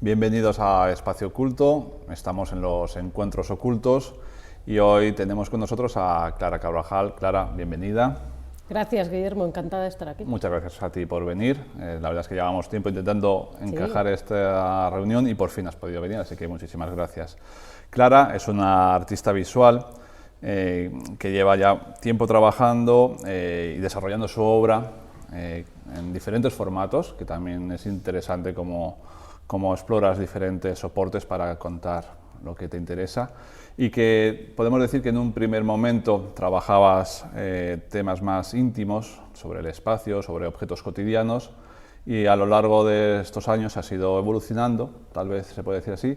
Bienvenidos a Espacio Oculto, estamos en los Encuentros Ocultos y hoy tenemos con nosotros a Clara Carvajal. Clara, bienvenida. Gracias, Guillermo, encantada de estar aquí. Muchas gracias a ti por venir. La verdad es que llevamos tiempo intentando encajar esta reunión y por fin has podido venir, así que muchísimas gracias. Clara es una artista visual que lleva ya tiempo trabajando y desarrollando su obra en diferentes formatos, que también es interesante cómo exploras diferentes soportes para contar lo que te interesa, y que podemos decir que en un primer momento trabajabas temas más íntimos sobre el espacio, sobre objetos cotidianos, y a lo largo de estos años has ido evolucionando, tal vez se puede decir así,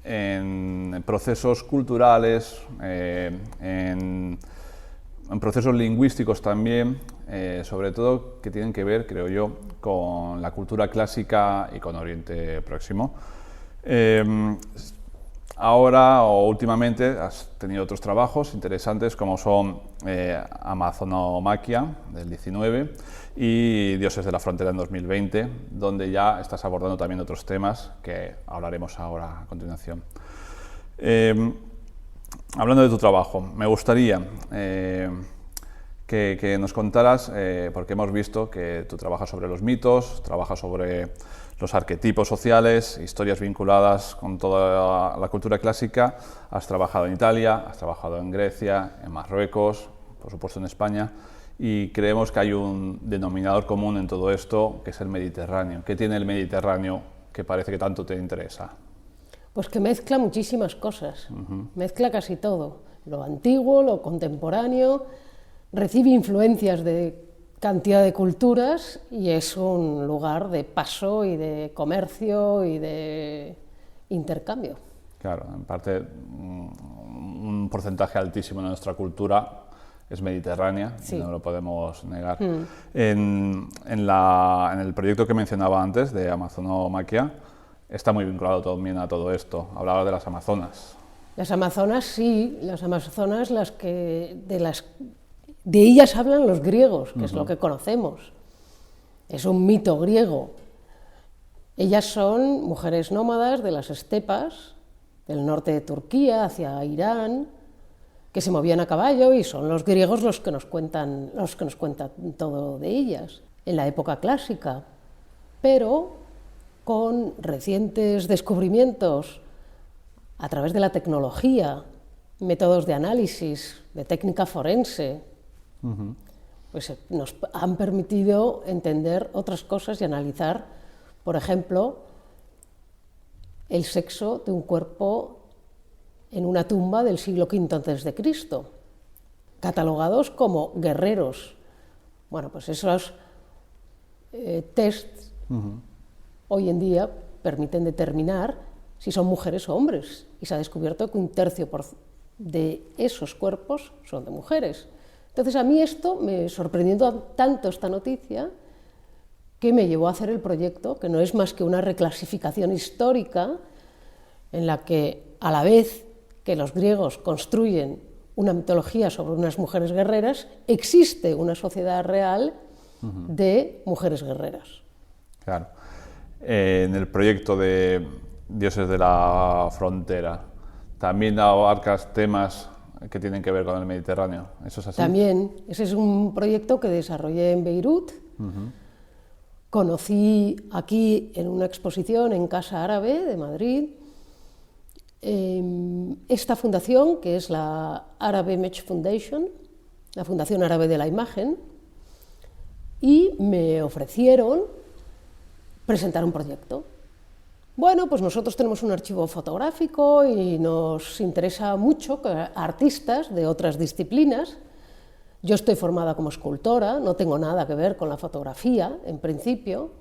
en procesos culturales, en procesos lingüísticos también, sobre todo que tienen que ver, creo yo, con la cultura clásica y con Oriente Próximo. Ahora o últimamente has tenido otros trabajos interesantes como son Amazonomaquia del 19 y Dioses de la Frontera en 2020, donde ya estás abordando también otros temas que hablaremos ahora a continuación. Hablando de tu trabajo, me gustaría que nos contaras, porque hemos visto que tú trabajas sobre los mitos, trabajas sobre los arquetipos sociales, historias vinculadas con toda la cultura clásica. Has trabajado en Italia, has trabajado en Grecia, en Marruecos, por supuesto en España, y creemos que hay un denominador común en todo esto, que es el Mediterráneo. ¿Qué tiene el Mediterráneo que parece que tanto te interesa? Pues que mezcla muchísimas cosas, mezcla casi todo, lo antiguo, lo contemporáneo, recibe influencias de cantidad de culturas y es un lugar de paso y de comercio y de intercambio. Claro, en parte un porcentaje altísimo de nuestra cultura es mediterránea, sí. No lo podemos negar. En el proyecto que mencionaba antes, de Amazonomaquia, está muy vinculado también a todo esto. Hablaba de las Amazonas. Las Amazonas, sí, las Amazonas, de ellas hablan los griegos, que es lo que conocemos. Es un mito griego. Ellas son mujeres nómadas de las estepas, del norte de Turquía hacia Irán, que se movían a caballo, y son los griegos los que nos cuentan todo de ellas, en la época clásica. Pero con recientes descubrimientos a través de la tecnología, métodos de análisis, de técnica forense, pues nos han permitido entender otras cosas y analizar, por ejemplo, el sexo de un cuerpo en una tumba del siglo V a.C., catalogados como guerreros. Bueno, pues esos tests hoy en día permiten determinar si son mujeres o hombres, y se ha descubierto que un tercio de esos cuerpos son de mujeres. Entonces a mí esto me sorprendió tanto, esta noticia, que me llevó a hacer el proyecto, que no es más que una reclasificación histórica en la que, a la vez que los griegos construyen una mitología sobre unas mujeres guerreras, existe una sociedad real de mujeres guerreras. Claro. En el proyecto de Dioses de la Frontera, ¿también abarcas temas que tienen que ver con el Mediterráneo? ¿Eso es así? También. Ese es un proyecto que desarrollé en Beirut. Conocí aquí en una exposición en Casa Árabe de Madrid esta fundación, que es la Arab Image Foundation, la Fundación Árabe de la Imagen, y me ofrecieron presentar un proyecto. Bueno, pues nosotros tenemos un archivo fotográfico y nos interesa mucho que artistas de otras disciplinas. Yo estoy formada como escultora, no tengo nada que ver con la fotografía, en principio,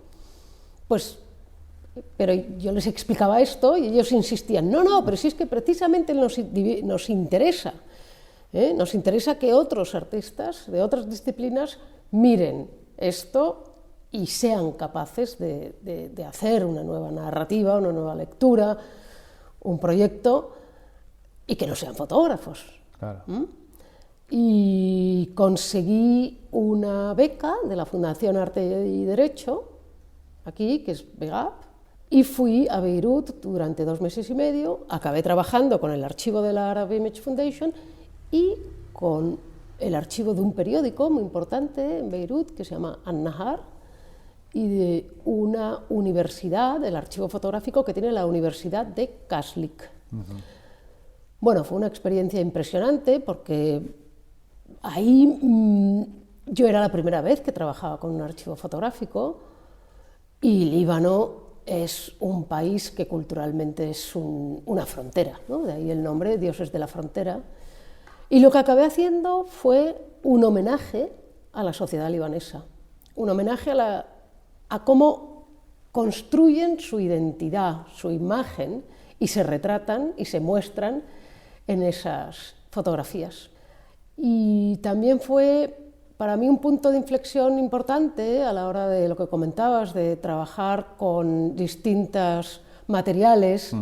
pero yo les explicaba esto y ellos insistían, no, pero si es que precisamente nos interesa que otros artistas de otras disciplinas miren esto y sean capaces de hacer una nueva narrativa, una nueva lectura, un proyecto, y que no sean fotógrafos. Claro. Y conseguí una beca de la Fundación Arte y Derecho, aquí, que es BEGAP, Y fui a Beirut durante 2 meses y medio, acabé trabajando con el archivo de la Arab Image Foundation y con el archivo de un periódico muy importante en Beirut que se llama An-Nahar, y de una universidad, el archivo fotográfico que tiene la Universidad de Kaslik. Bueno, fue una experiencia impresionante porque ahí yo era la primera vez que trabajaba con un archivo fotográfico, y Líbano es un país que culturalmente es una frontera, ¿no? De ahí el nombre, Dioses de la Frontera. Y lo que acabé haciendo fue un homenaje a la sociedad libanesa, un homenaje a cómo construyen su identidad, su imagen, y se retratan y se muestran en esas fotografías. Y también fue para mí un punto de inflexión importante a la hora de lo que comentabas, de trabajar con distintos materiales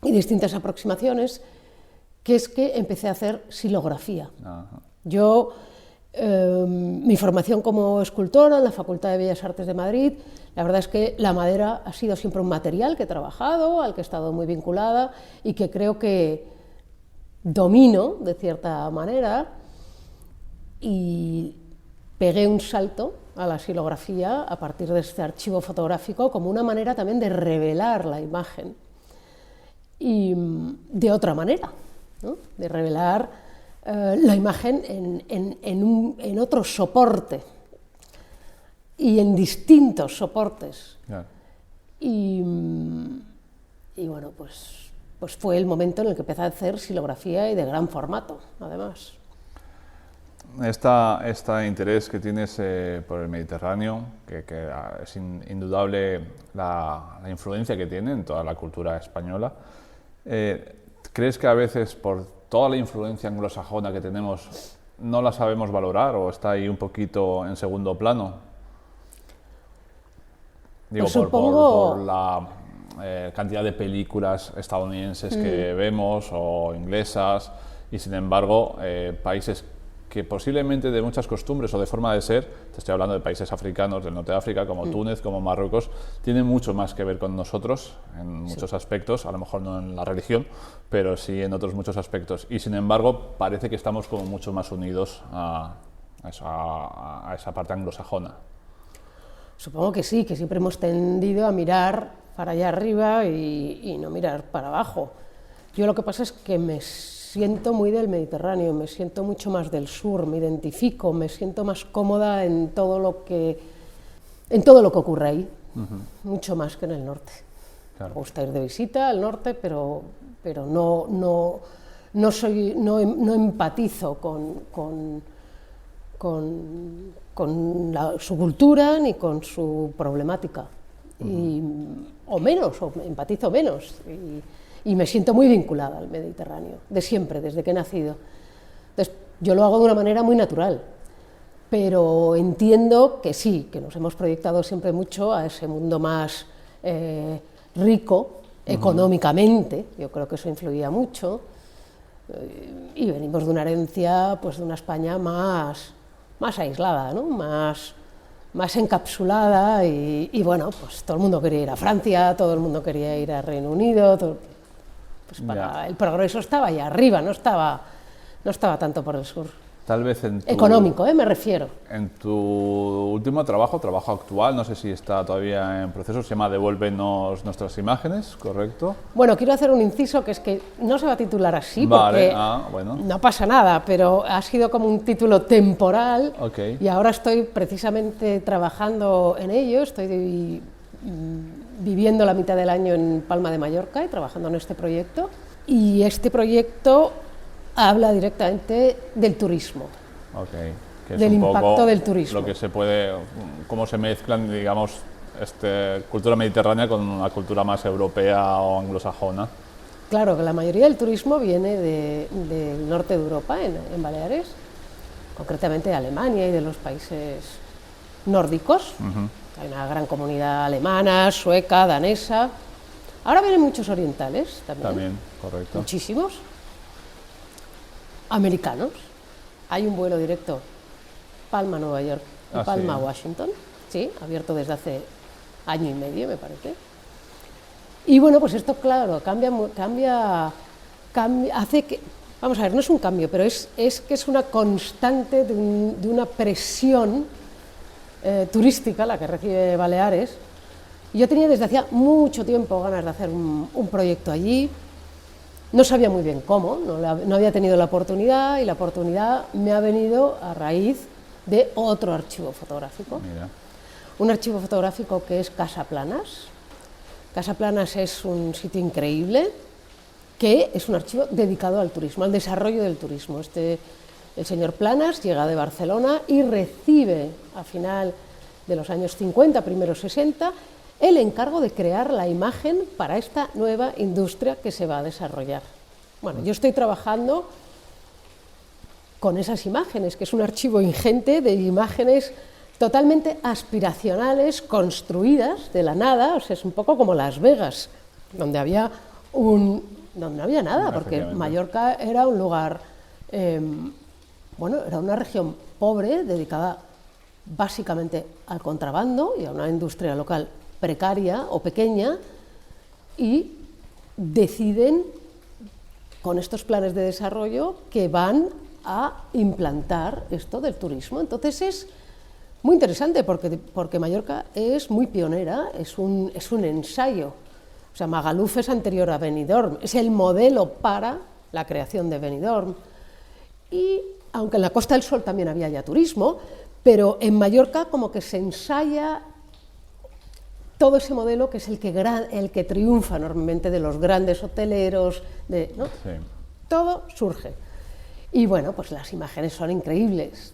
y distintas aproximaciones, que es que empecé a hacer silografía. Yo, mi formación como escultora en la Facultad de Bellas Artes de Madrid, la verdad es que la madera ha sido siempre un material que he trabajado, al que he estado muy vinculada y que creo que domino de cierta manera, y pegué un salto a la silografía a partir de este archivo fotográfico como una manera también de revelar la imagen, y de otra manera, ¿no? De revelar la imagen en otro soporte y en distintos soportes. Claro. Y bueno, pues fue el momento en el que empecé a hacer silografía, y de gran formato, además. Este interés que tienes por el Mediterráneo, que es indudable la influencia que tiene en toda la cultura española, ¿crees que a veces por toda la influencia anglosajona que tenemos no la sabemos valorar o está ahí un poquito en segundo plano? Digo, pues por la cantidad de películas estadounidenses que vemos o inglesas, y sin embargo países que posiblemente de muchas costumbres o de forma de ser, te estoy hablando de países africanos del norte de África, como Túnez, como Marruecos, tienen mucho más que ver con nosotros en muchos aspectos, a lo mejor no en la religión, pero sí en otros muchos aspectos. Y sin embargo, parece que estamos como mucho más unidos a esa parte anglosajona. Supongo que sí, que siempre hemos tendido a mirar para allá arriba y no mirar para abajo. Yo lo que pasa es que me siento muy del Mediterráneo, me siento mucho más del sur, me identifico, me siento más cómoda en todo lo que ocurre ahí, mucho más que en el norte. Claro. Me gusta ir de visita al norte, pero no empatizo con su cultura ni con su problemática, o empatizo menos. Y me siento muy vinculada al Mediterráneo, de siempre, desde que he nacido. Entonces, yo lo hago de una manera muy natural, pero entiendo que sí, que nos hemos proyectado siempre mucho a ese mundo más rico, económicamente, yo creo que eso influía mucho, y venimos de una herencia, pues de una España más aislada, ¿no? más encapsulada, y bueno, pues todo el mundo quería ir a Francia, todo el mundo quería ir a Reino Unido, el progreso estaba allá arriba, no estaba tanto por el sur. Tal vez económico, me refiero. En tu último trabajo actual, no sé si está todavía en proceso, se llama Devuélvenos nuestras imágenes, ¿correcto? Bueno, quiero hacer un inciso, que es que no se va a titular así, porque no pasa nada, pero ha sido como un título temporal, y ahora estoy precisamente trabajando en ello, estoy viviendo la mitad del año en Palma de Mallorca y trabajando en este proyecto, y este proyecto habla directamente del turismo, que es del un impacto poco del turismo. Lo que se puede, cómo se mezclan, digamos, cultura mediterránea con una cultura más europea o anglosajona. Claro, que la mayoría del turismo viene del norte de Europa, en Baleares, concretamente de Alemania y de los países nórdicos. Hay una gran comunidad alemana, sueca, danesa. Ahora vienen muchos orientales también. También, correcto. Muchísimos. Americanos. Hay un vuelo directo Palma, Nueva York, y Palma, Washington. Sí, abierto desde hace año y medio, me parece. Y bueno, pues esto, claro, hace que, vamos a ver, no es un cambio, pero es que es una constante de una presión turística, la que recibe Baleares. Y yo tenía desde hacía mucho tiempo ganas de hacer un proyecto allí. No sabía muy bien cómo, no había tenido la oportunidad, y la oportunidad me ha venido a raíz de otro archivo fotográfico. Mira. Un archivo fotográfico que es Casa Planas. Casa Planas es un sitio increíble, que es un archivo dedicado al turismo, al desarrollo del turismo. El señor Planas llega de Barcelona y recibe a final de los años 50, primeros 60, el encargo de crear la imagen para esta nueva industria que se va a desarrollar. Bueno, yo estoy trabajando con esas imágenes, que es un archivo ingente de imágenes totalmente aspiracionales, construidas de la nada, o sea, es un poco como Las Vegas, donde no había nada, porque Mallorca era un lugar, era una región pobre, dedicada básicamente al contrabando y a una industria local precaria o pequeña, y deciden, con estos planes de desarrollo, que van a implantar esto del turismo. Entonces es muy interesante porque Mallorca es muy pionera, es un ensayo. O sea, Magaluf es anterior a Benidorm, es el modelo para la creación de Benidorm. Y aunque en la Costa del Sol también había ya turismo, pero en Mallorca como que se ensaya todo ese modelo que es el que triunfa normalmente de los grandes hoteleros, ¿no? Sí. Todo surge. Y bueno, pues las imágenes son increíbles,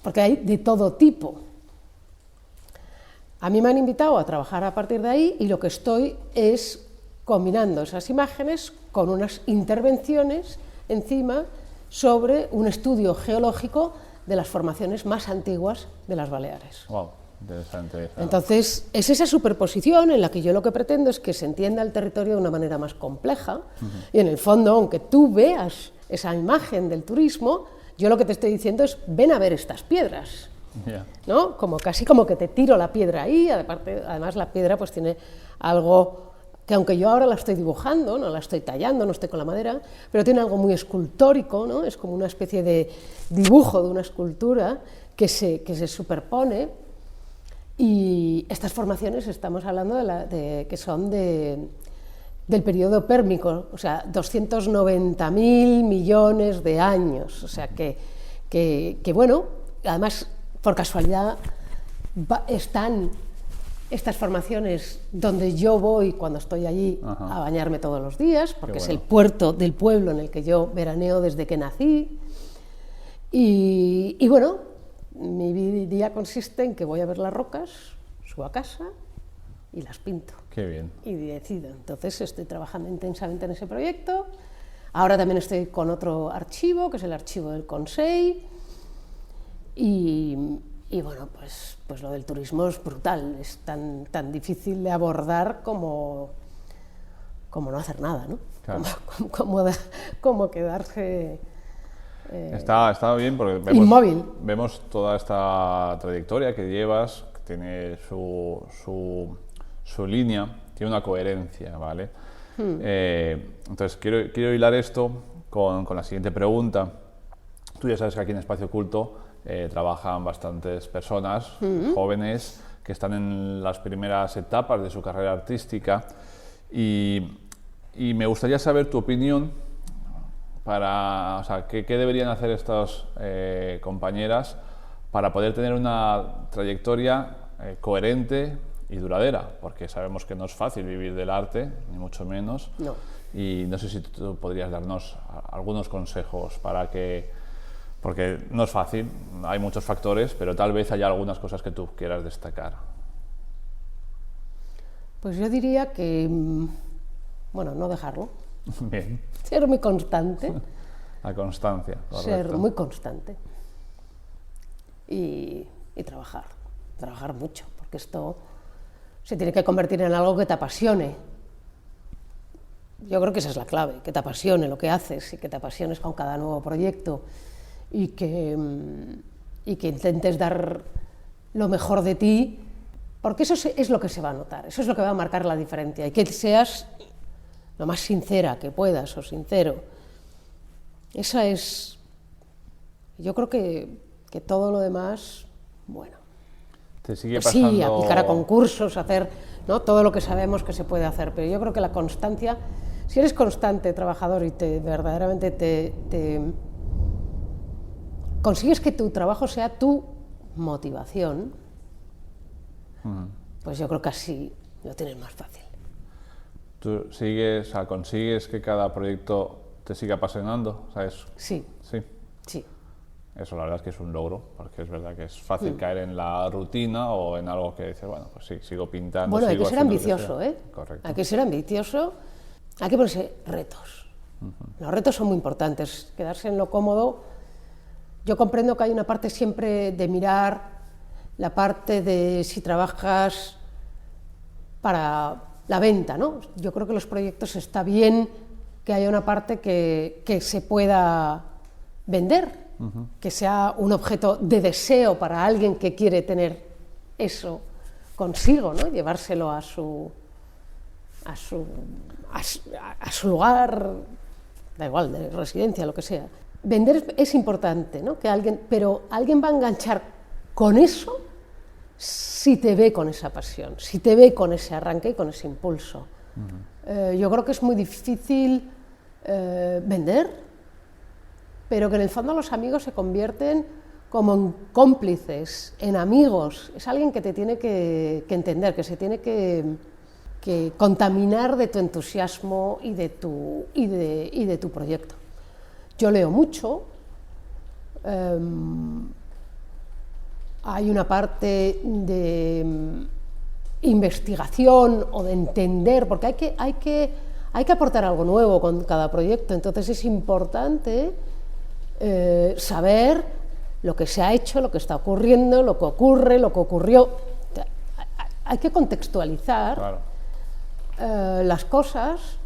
porque hay de todo tipo. A mí me han invitado a trabajar a partir de ahí, y lo que estoy es combinando esas imágenes con unas intervenciones encima sobre un estudio geológico de las formaciones más antiguas de las Baleares. Wow, interesante. Entonces, es esa superposición en la que yo lo que pretendo es que se entienda el territorio de una manera más compleja, y en el fondo, aunque tú veas esa imagen del turismo, yo lo que te estoy diciendo es, ven a ver estas piedras, ¿no? Casi como que te tiro la piedra ahí. Además la piedra pues tiene algo que, aunque yo ahora la estoy dibujando, no la estoy tallando, no estoy con la madera, pero tiene algo muy escultórico, ¿no? Es como una especie de dibujo de una escultura que se superpone. Y estas formaciones estamos hablando que son del periodo pérmico, o sea, 290.000 millones de años, o sea que bueno, además, por casualidad, están estas formaciones donde yo voy cuando estoy allí a bañarme todos los días, porque es el puerto del pueblo en el que yo veraneo desde que nací, y bueno, mi día consiste en que voy a ver las rocas, subo a casa y las pinto. Qué bien. Y decido. Entonces estoy trabajando intensamente en ese proyecto. Ahora también estoy con otro archivo, que es el archivo del Consell. Y bueno, pues lo del turismo es brutal, es tan difícil de abordar como no hacer nada, ¿no? Claro. Como quedarse está bien porque inmóvil. Vemos toda esta trayectoria que llevas, que tiene su línea, tiene una coherencia, ¿vale? Entonces quiero hilar esto con la siguiente pregunta. Tú ya sabes que aquí en Espacio Oculto trabajan bastantes personas, jóvenes, que están en las primeras etapas de su carrera artística, y me gustaría saber tu opinión o sea, ¿qué deberían hacer estas compañeras para poder tener una trayectoria coherente y duradera? Porque sabemos que no es fácil vivir del arte, ni mucho menos. No. Y no sé si tú podrías darnos algunos consejos porque no es fácil, hay muchos factores, pero tal vez haya algunas cosas que tú quieras destacar. Pues yo diría que, no dejarlo. Bien. Ser muy constante. La constancia, correcto. Ser muy constante. Y trabajar mucho, porque esto se tiene que convertir en algo que te apasione. Yo creo que esa es la clave, que te apasione lo que haces y que te apasiones con cada nuevo proyecto, y que intentes dar lo mejor de ti Porque eso es lo que se va a notar, eso es lo que va a marcar la diferencia, y que seas lo más sincera que puedas, o sincero. Esa es, yo creo que todo lo demás, bueno. ¿Te sigue Pues pasando? sí, aplicar a concursos, hacer, ¿no?, todo lo que sabemos que se puede hacer, pero yo creo que la constancia, si eres constante, trabajador y verdaderamente te consigues que tu trabajo sea tu motivación, pues yo creo que así lo tienes más fácil. ¿Tú consigues que cada proyecto te siga apasionando? ¿Sabes? Sí. Sí. Sí. Eso la verdad es que es un logro, porque es verdad que es fácil caer en la rutina o en algo que dices, bueno, pues sí, sigo pintando. Bueno, hay sigo que ser haciendo ambicioso, ¿eh? Correcto. Hay que ser ambicioso, hay que ponerse retos. Los retos son muy importantes, quedarse en lo cómodo. Yo comprendo que hay una parte siempre de mirar la parte de si trabajas para la venta, ¿no? Yo creo que los proyectos está bien que haya una parte que se pueda vender, que sea un objeto de deseo para alguien que quiere tener eso consigo, ¿no? Llevárselo a su lugar, da igual, de residencia, lo que sea. Vender es importante, ¿no? Pero alguien va a enganchar con eso si te ve con esa pasión, si te ve con ese arranque y con ese impulso. Yo creo que es muy difícil vender, pero que en el fondo los amigos se convierten como en cómplices, en amigos. Es alguien que te tiene que entender, que se tiene que contaminar de tu entusiasmo y de tu proyecto. Yo leo mucho, hay una parte de investigación o de entender, porque hay que aportar algo nuevo con cada proyecto, entonces es importante saber lo que se ha hecho, lo que está ocurriendo, lo que ocurre, lo que ocurrió. Hay que contextualizar las cosas.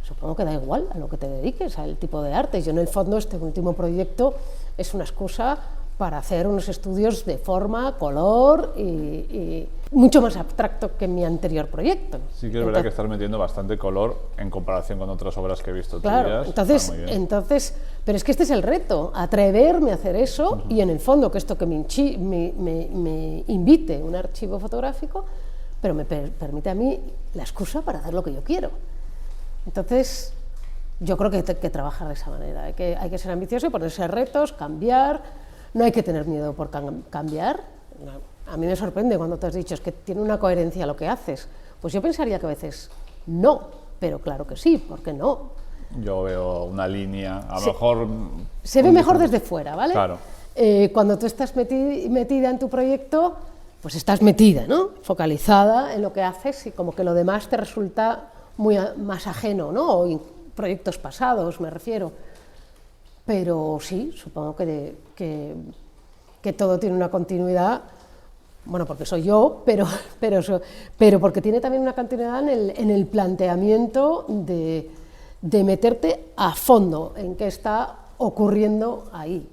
Supongo que da igual a lo que te dediques, al tipo de arte. Yo en el fondo este último proyecto es una excusa para hacer unos estudios de forma, color y mucho más abstracto que mi anterior proyecto. Sí que es verdad que estás metiendo bastante color en comparación con otras obras que he visto claro, tuyas. Entonces, pero es que este es el reto, atreverme a hacer eso y en el fondo que esto que me invite un archivo fotográfico, pero me permite a mí la excusa para hacer lo que yo quiero. Entonces, yo creo que hay que trabajar de esa manera, hay que ser ambicioso y ponerse retos, cambiar. No hay que tener miedo por cambiar. A mí me sorprende cuando te has dicho es que tiene una coherencia lo que haces. Pues yo pensaría que a veces no, pero claro que sí, ¿por qué no? Yo veo una línea, a lo mejor... Se ve mejor desde fuera, ¿vale? Claro. Cuando tú estás metida en tu proyecto, pues estás metida, ¿no? Focalizada en lo que haces y como que lo demás te resulta más ajeno, ¿no? O proyectos pasados, me refiero. Pero sí, supongo que todo tiene una continuidad, bueno, porque soy yo, pero porque tiene también una continuidad en el planteamiento de meterte a fondo en qué está ocurriendo ahí.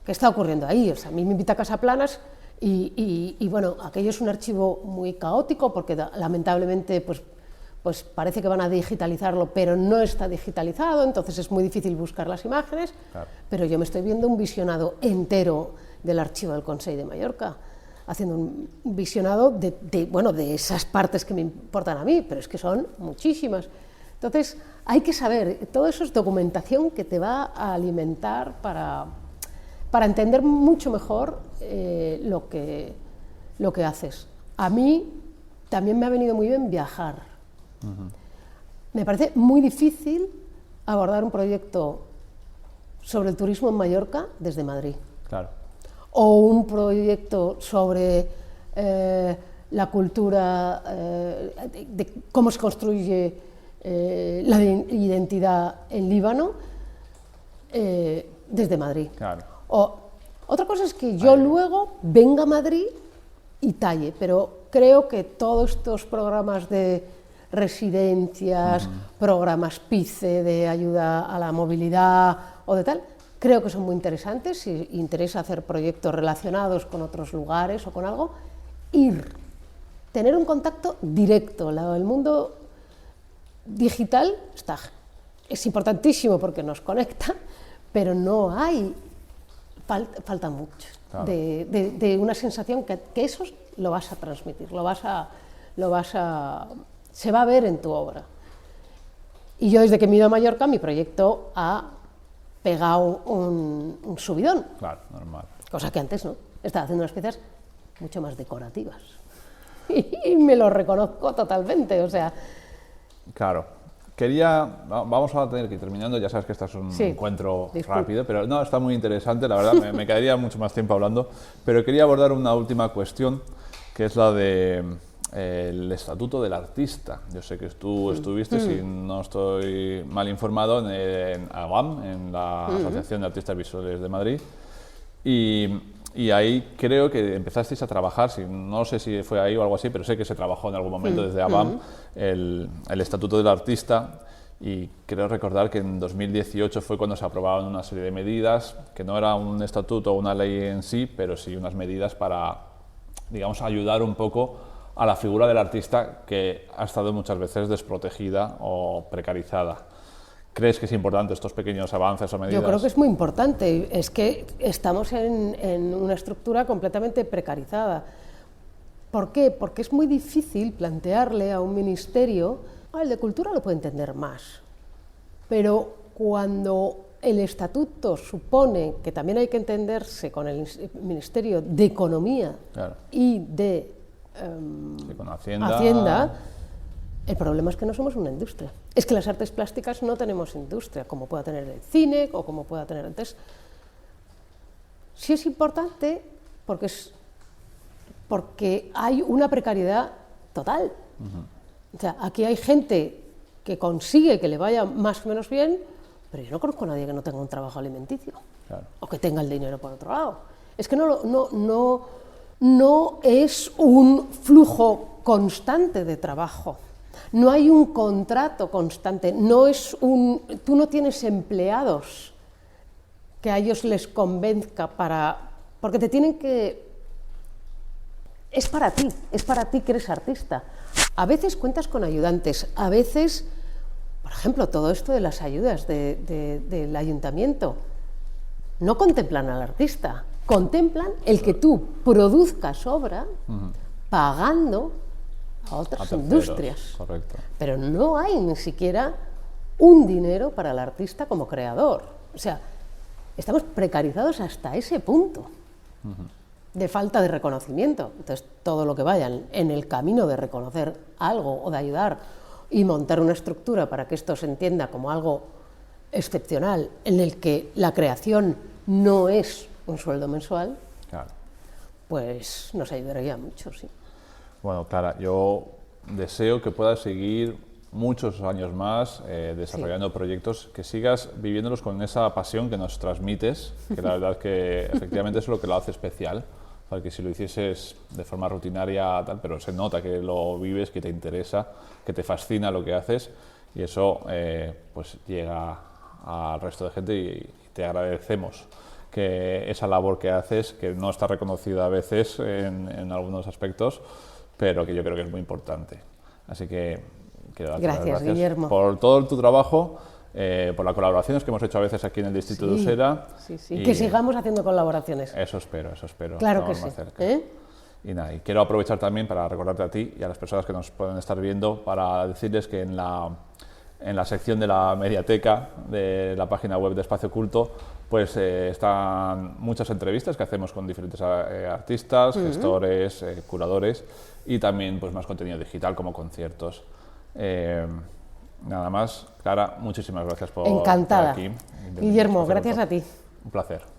¿Qué está ocurriendo ahí? O sea, a mí me invita a Casaplanas y bueno, aquello es un archivo muy caótico porque lamentablemente pues parece que van a digitalizarlo, pero no está digitalizado, entonces es muy difícil buscar las imágenes, claro. Pero yo me estoy viendo un visionado entero del archivo del Consell de Mallorca, haciendo un visionado de esas partes que me importan a mí, pero es que son muchísimas. Entonces, hay que saber, todo eso es documentación que te va a alimentar para entender mucho mejor lo que haces. A mí también me ha venido muy bien viajar. Me parece muy difícil abordar un proyecto sobre el turismo en Mallorca desde Madrid. Claro. O un proyecto sobre la cultura, de cómo se construye la identidad en Líbano desde Madrid. Claro. Otra cosa es que yo luego venga a Madrid y talle, pero creo que todos estos programas de residencias, programas PICE de ayuda a la movilidad o de tal, creo que son muy interesantes, si interesa hacer proyectos relacionados con otros lugares o con algo, tener un contacto directo. El mundo digital es importantísimo porque nos conecta, pero no hay, falta mucho, claro, de una sensación que eso lo vas a transmitir, se va a ver en tu obra. Y yo desde que me he ido a Mallorca, mi proyecto ha pegado un subidón. Claro, normal. Cosa que antes no. Estaba haciendo unas piezas mucho más decorativas. Y me lo reconozco totalmente, o sea... Claro. Vamos a tener que ir terminando, ya sabes que este es un encuentro rápido, pero no, está muy interesante, la verdad, me quedaría mucho más tiempo hablando, pero quería abordar una última cuestión, que es la de el estatuto del artista. Yo sé que tú estuviste, si no estoy mal informado, en AGAM, en la Asociación de Artistas Visuales de Madrid, y ahí creo que empezasteis a trabajar, no sé si fue ahí o algo así, pero sé que se trabajó en algún momento desde ABAM el Estatuto del Artista, y creo recordar que en 2018 fue cuando se aprobaron una serie de medidas, que no era un estatuto o una ley en sí, pero sí unas medidas para, digamos, ayudar un poco a la figura del artista, que ha estado muchas veces desprotegida o precarizada. ¿Crees que es importante estos pequeños avances o medidas? Yo creo que es muy importante. Es que estamos en una estructura completamente precarizada. ¿Por qué? Porque es muy difícil plantearle a un ministerio, el de Cultura lo puede entender más, pero cuando el estatuto supone que también hay que entenderse con el Ministerio de Economía, claro, y de con Hacienda, el problema es que no somos una industria. Es que las artes plásticas no tenemos industria, como pueda tener el cine o como pueda tener... Entonces, sí es importante porque hay una precariedad total. O sea, aquí hay gente que consigue que le vaya más o menos bien, pero yo no conozco a nadie que no tenga un trabajo alimenticio, claro, o que tenga el dinero por otro lado. Es que no es un flujo constante de trabajo. No hay un contrato constante, tú no tienes empleados que a ellos les convenzca porque te tienen que... Es para ti que eres artista. A veces cuentas con ayudantes, a veces, por ejemplo, todo esto de las ayudas del ayuntamiento, no contemplan al artista, contemplan el que tú produzcas obra pagando a otras industrias. Correcto. Pero no hay ni siquiera un dinero para el artista como creador. O sea, estamos precarizados hasta ese punto de falta de reconocimiento. Entonces, todo lo que vaya en el camino de reconocer algo o de ayudar y montar una estructura para que esto se entienda como algo excepcional, en el que la creación no es un sueldo mensual, claro, pues nos ayudaría mucho, sí. Bueno, Clara, yo deseo que puedas seguir muchos años más desarrollando proyectos, que sigas viviéndolos con esa pasión que nos transmites, que la verdad es que efectivamente es lo que lo hace especial, porque si lo hicieses de forma rutinaria, tal, pero se nota que lo vives, que te interesa, que te fascina lo que haces, y eso pues llega al resto de gente y te agradecemos que esa labor que haces, que no está reconocida a veces en algunos aspectos, pero que yo creo que es muy importante. Así que quiero darte las gracias, Guillermo, por todo tu trabajo, por las colaboraciones que hemos hecho a veces aquí en el Distrito de Usera. Y que sigamos haciendo colaboraciones. Eso espero. Claro que sí. Y nada, y quiero aprovechar también para recordarte a ti y a las personas que nos pueden estar viendo, para decirles que en la sección de la mediateca de la página web de Espacio Culto, pues están muchas entrevistas que hacemos con diferentes artistas, gestores, curadores, y también pues más contenido digital como conciertos. Nada más, Clara, muchísimas gracias por estar aquí. Guillermo, gracias a ti. Un placer.